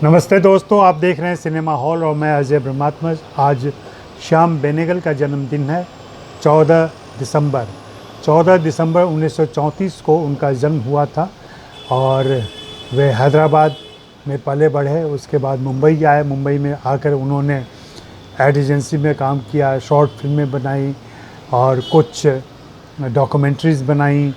नमस्ते दोस्तों, आप देख रहे हैं सिनेमा हॉल और मैं अजय ब्रह्मात्मा। आज श्याम बेनेगल का जन्मदिन है 14 दिसंबर 1934 को उनका जन्म हुआ था और वे हैदराबाद में पले बढ़े। उसके बाद मुंबई आए। मुंबई में आकर उन्होंने एड एजेंसी में काम किया, शॉर्ट फिल्में बनाई और कुछ डॉक्यूमेंट्रीज़ बनाई।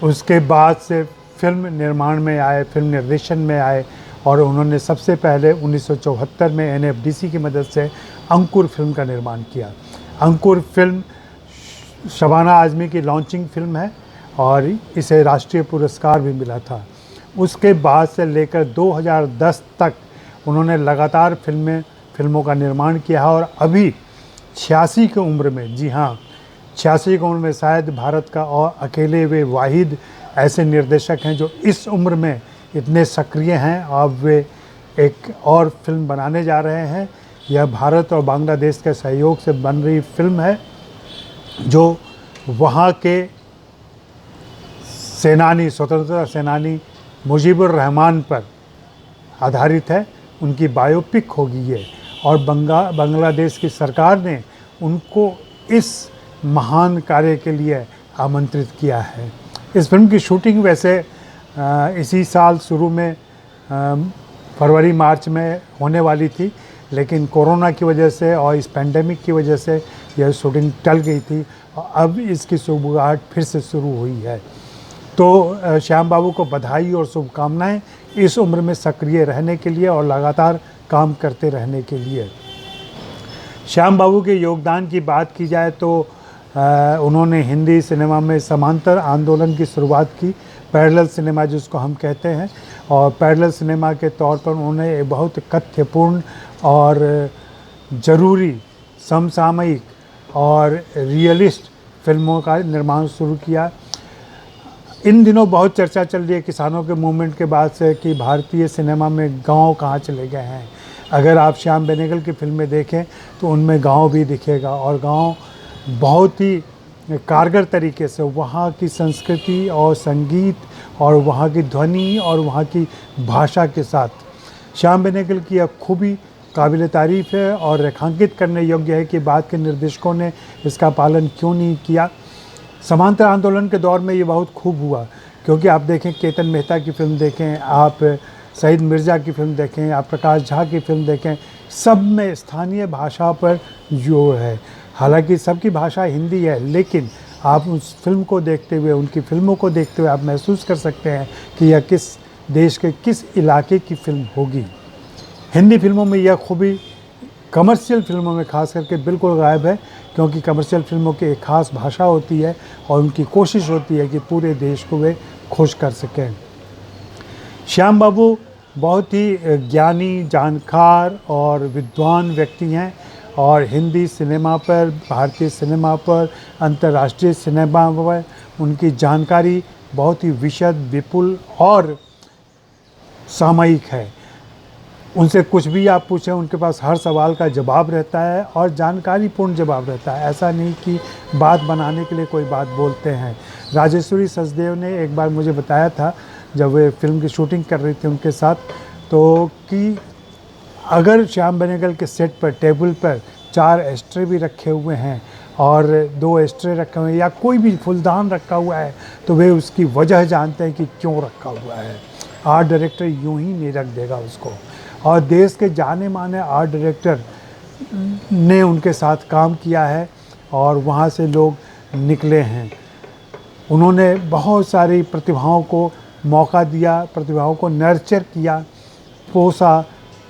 उसके बाद से फिल्म निर्माण में आए, फिल्म निर्देशन में आए और उन्होंने सबसे पहले 1974 में एनएफडीसी की मदद से अंकुर फिल्म का निर्माण किया। अंकुर फिल्म शबाना आज़मी की लॉन्चिंग फिल्म है और इसे राष्ट्रीय पुरस्कार भी मिला था। उसके बाद से लेकर 2010 तक उन्होंने लगातार फिल्मों का निर्माण किया है और अभी 86 की उम्र में, जी हाँ 86 की उम्र में शायद भारत का और अकेले वे वाहिद ऐसे निर्देशक हैं जो इस उम्र में इतने सक्रिय हैं। अब वे एक और फिल्म बनाने जा रहे हैं। यह भारत और बांग्लादेश के सहयोग से बन रही फिल्म है जो वहाँ के सेनानी, स्वतंत्रता सेनानी मुजीबुर रहमान पर आधारित है। उनकी बायोपिक होगी ये और बांग्लादेश की सरकार ने उनको इस महान कार्य के लिए आमंत्रित किया है। इस फिल्म की शूटिंग वैसे इसी साल शुरू में फरवरी मार्च में होने वाली थी, लेकिन कोरोना की वजह से और इस पेंडेमिक की वजह से यह शूटिंग टल गई थी और अब इसकी शुरुआत फिर से शुरू हुई है। तो श्याम बाबू को बधाई और शुभकामनाएं इस उम्र में सक्रिय रहने के लिए और लगातार काम करते रहने के लिए। श्याम बाबू के योगदान की बात की जाए तो उन्होंने हिंदी सिनेमा में समांतर आंदोलन की शुरुआत की, पैरेलल सिनेमा जिसको हम कहते हैं। और पैरेलल सिनेमा के तौर पर उन्होंने एक बहुत तथ्यपूर्ण और ज़रूरी समसामयिक और रियलिस्ट फिल्मों का निर्माण शुरू किया। इन दिनों बहुत चर्चा चल रही है किसानों के मूवमेंट के बाद से कि भारतीय सिनेमा में गांव कहाँ चले गए हैं। अगर आप श्याम बेनेगल की फिल्में देखें तो उनमें गांव भी दिखेगा और गांव बहुत ही कारगर तरीके से वहाँ की संस्कृति और संगीत और वहाँ की ध्वनि और वहाँ की भाषा के साथ श्याम बेनेगल की यह खूबी काबिल तारीफ़ है और रेखांकित करने योग्य है कि बाद के निर्देशकों ने इसका पालन क्यों नहीं किया। समांतर आंदोलन के दौर में ये बहुत खूब हुआ, क्योंकि आप देखें केतन मेहता की फ़िल्म देखें, आप सईद मिर्ज़ा की फ़िल्म देखें, आप प्रकाश झा की फ़िल्म देखें, सब में स्थानीय भाषा पर जो है, हालांकि सबकी भाषा हिंदी है, लेकिन आप उस फिल्म को देखते हुए, उनकी फ़िल्मों को देखते हुए आप महसूस कर सकते हैं कि यह किस देश के किस इलाके की फ़िल्म होगी। हिंदी फिल्मों में यह खूबी कमर्शियल फिल्मों में ख़ास करके बिल्कुल गायब है, क्योंकि कमर्शियल फिल्मों की एक ख़ास भाषा होती है और उनकी कोशिश होती है कि पूरे देश को वे खुश कर सकें। श्याम बाबू बहुत ही ज्ञानी, जानकार और विद्वान व्यक्ति हैं और हिंदी सिनेमा पर, भारतीय सिनेमा पर, अंतर्राष्ट्रीय सिनेमा पर उनकी जानकारी बहुत ही विशद, विपुल और सामयिक है। उनसे कुछ भी आप पूछें, उनके पास हर सवाल का जवाब रहता है और जानकारीपूर्ण जवाब रहता है। ऐसा नहीं कि बात बनाने के लिए कोई बात बोलते हैं। राजेश्वरी सचदेव ने एक बार मुझे बताया था, जब वे फिल्म की शूटिंग कर रही थी उनके साथ, तो कि अगर श्याम बेनेगल के सेट पर टेबल पर 4 एस्ट्रे भी रखे हुए हैं और 2 एस्ट्रे रखे हुए हैं या कोई भी फूलदान रखा हुआ है, तो वे उसकी वजह जानते हैं कि क्यों रखा हुआ है। आर्ट डायरेक्टर यूं ही नहीं रख देगा उसको। और देश के जाने माने आर्ट डायरेक्टर ने उनके साथ काम किया है और वहाँ से लोग निकले हैं। उन्होंने बहुत सारी प्रतिभाओं को मौका दिया, प्रतिभाओं को नर्चर किया, पोसा,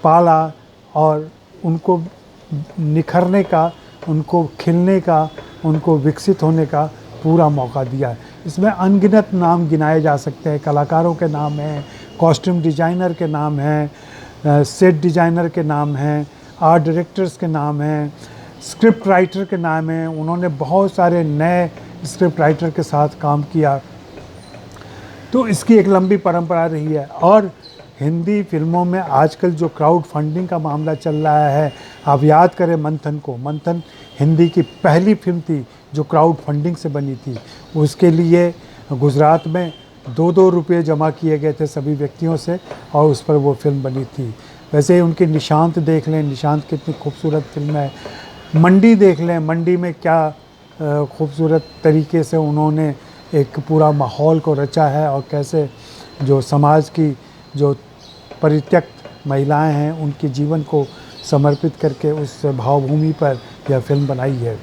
पाला और उनको निखरने का, उनको खिलने का, उनको विकसित होने का पूरा मौका दिया है। इसमें अनगिनत नाम गिनाए जा सकते हैं। कलाकारों के नाम हैं, कॉस्ट्यूम डिज़ाइनर के नाम हैं, सेट डिज़ाइनर के नाम हैं, आर्ट डायरेक्टर्स के नाम हैं, स्क्रिप्ट राइटर के नाम हैं। उन्होंने बहुत सारे नए स्क्रिप्ट राइटर के साथ काम किया। तो इसकी एक लंबी परंपरा रही है। और हिंदी फिल्मों में आजकल जो क्राउड फंडिंग का मामला चल रहा है, आप याद करें मंथन को। मंथन हिंदी की पहली फिल्म थी जो क्राउड फंडिंग से बनी थी। उसके लिए गुजरात में 2-2 रुपये जमा किए गए थे सभी व्यक्तियों से और उस पर वो फिल्म बनी थी। वैसे ही उनकी निशांत देख लें, निशांत कितनी खूबसूरत फिल्म है। मंडी देख लें, मंडी में क्या खूबसूरत तरीके से उन्होंने एक पूरा माहौल को रचा है और कैसे जो समाज की जो परित्यक्त महिलाएं हैं उनके जीवन को समर्पित करके उस भावभूमि पर यह फिल्म बनाई है।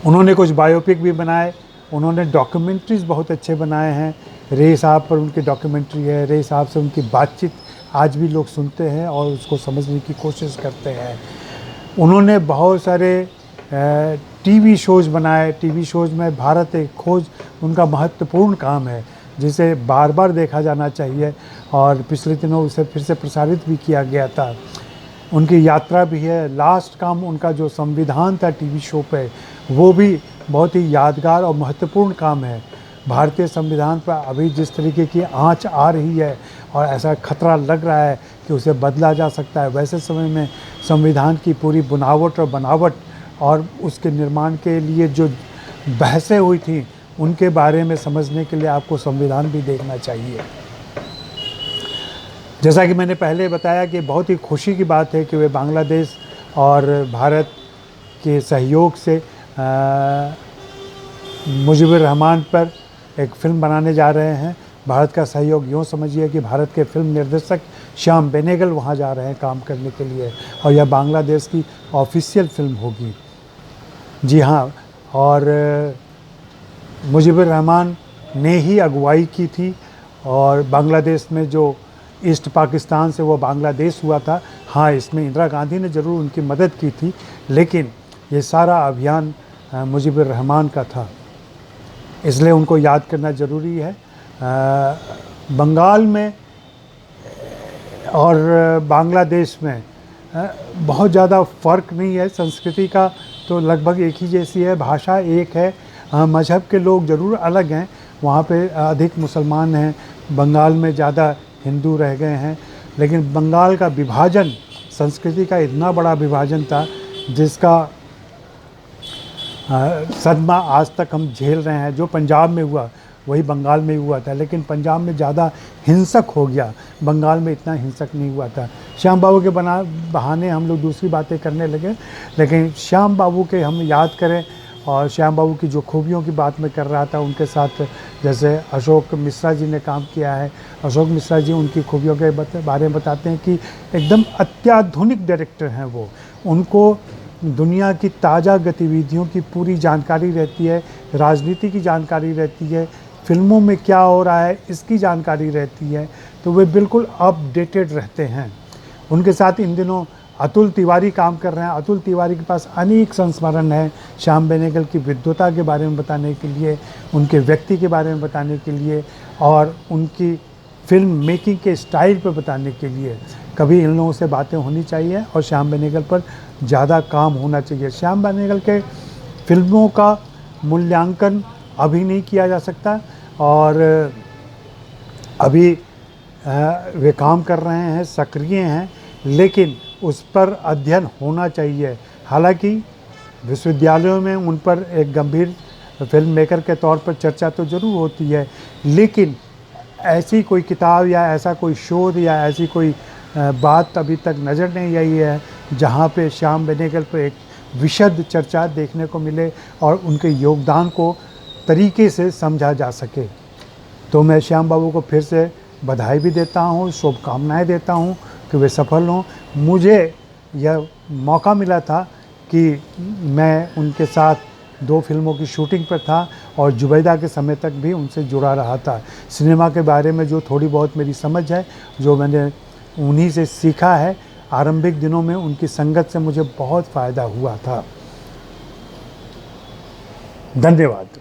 उन्होंने कुछ बायोपिक भी बनाए, उन्होंने डॉक्यूमेंट्रीज़ बहुत अच्छे बनाए हैं। रे साहब पर उनकी डॉक्यूमेंट्री है, रे साहब से उनकी बातचीत आज भी लोग सुनते हैं और उसको समझने की कोशिश करते हैं। उन्होंने बहुत सारे टीवी शोज़ बनाए, टीवी शोज़ में भारत एक खोज उनका महत्वपूर्ण काम है जिसे बार बार देखा जाना चाहिए और पिछले दिनों उसे फिर से प्रसारित भी किया गया था। उनकी यात्रा भी है। लास्ट काम उनका जो संविधान था टीवी शो पे, वो भी बहुत ही यादगार और महत्वपूर्ण काम है। भारतीय संविधान पर अभी जिस तरीके की आंच आ रही है और ऐसा खतरा लग रहा है कि उसे बदला जा सकता है, वैसे समय में संविधान की पूरी बुनावट और बनावट और उसके निर्माण के लिए जो बहसें हुई थी उनके बारे में समझने के लिए आपको संविधान भी देखना चाहिए। जैसा कि मैंने पहले बताया कि बहुत ही खुशी की बात है कि वे बांग्लादेश और भारत के सहयोग से मुजीबुर रहमान पर एक फ़िल्म बनाने जा रहे हैं। भारत का सहयोग यूँ समझिए कि भारत के फिल्म निर्देशक श्याम बेनेगल वहाँ जा रहे हैं काम करने के लिए और यह बांग्लादेश की ऑफिशियल फ़िल्म होगी। जी हाँ, और मुजीबुर रहमान ने ही अगुवाई की थी और बांग्लादेश में जो ईस्ट पाकिस्तान से वो बांग्लादेश हुआ था, हाँ इसमें इंदिरा गांधी ने ज़रूर उनकी मदद की थी, लेकिन ये सारा अभियान मुजीबुर रहमान का था, इसलिए उनको याद करना ज़रूरी है। बंगाल में और बांग्लादेश में बहुत ज़्यादा फ़र्क नहीं है, संस्कृति का तो लगभग एक ही जैसी है, भाषा एक है, मज़हब के लोग ज़रूर अलग हैं। वहाँ पे अधिक मुसलमान हैं, बंगाल में ज़्यादा हिंदू रह गए हैं, लेकिन बंगाल का विभाजन, संस्कृति का इतना बड़ा विभाजन था जिसका सदमा आज तक हम झेल रहे हैं। जो पंजाब में हुआ वही बंगाल में हुआ था, लेकिन पंजाब में ज़्यादा हिंसक हो गया, बंगाल में इतना हिंसक नहीं हुआ था। श्याम बाबू के बहाने हम लोग दूसरी बातें करने लगे, लेकिन श्याम बाबू के हम याद करें और श्याम बाबू की जो खूबियों की बात मैं कर रहा था उनके साथ, जैसे अशोक मिश्रा जी ने काम किया है। अशोक मिश्रा जी उनकी खूबियों के बारे में बताते हैं कि एकदम अत्याधुनिक डायरेक्टर हैं वो। उनको दुनिया की ताज़ा गतिविधियों की पूरी जानकारी रहती है, राजनीति की जानकारी रहती है, फिल्मों में क्या हो रहा है इसकी जानकारी रहती है, तो वे बिल्कुल अपडेटेड रहते हैं। उनके साथ इन दिनों अतुल तिवारी काम कर रहे हैं। अतुल तिवारी के पास अनेक संस्मरण हैं श्याम बेनेगल की विद्वता के बारे में बताने के लिए, उनके व्यक्ति के बारे में बताने के लिए और उनकी फिल्म मेकिंग के स्टाइल पर बताने के लिए। कभी इन लोगों से बातें होनी चाहिए और श्याम बेनेगल पर ज़्यादा काम होना चाहिए। श्याम बेनेगल के फिल्मों का मूल्यांकन अभी नहीं किया जा सकता और अभी वे काम कर रहे हैं, सक्रिय हैं, लेकिन उस पर अध्ययन होना चाहिए। हालांकि विश्वविद्यालयों में उन पर एक गंभीर फिल्म मेकर के तौर पर चर्चा तो ज़रूर होती है, लेकिन ऐसी कोई किताब या ऐसा कोई शोध या ऐसी कोई बात अभी तक नज़र नहीं आई है जहाँ पे श्याम बेनेगल पर एक विशद चर्चा देखने को मिले और उनके योगदान को तरीके से समझा जा सके। तो मैं श्याम बाबू को फिर से बधाई भी देता हूँ, शुभकामनाएं देता हूँ कि वे सफल हों। मुझे यह मौका मिला था कि मैं उनके साथ 2 फिल्मों की शूटिंग पर था और जुबैदा के समय तक भी उनसे जुड़ा रहा था। सिनेमा के बारे में जो थोड़ी बहुत मेरी समझ है, जो मैंने उन्हीं से सीखा है, आरंभिक दिनों में उनकी संगत से मुझे बहुत फ़ायदा हुआ था। धन्यवाद।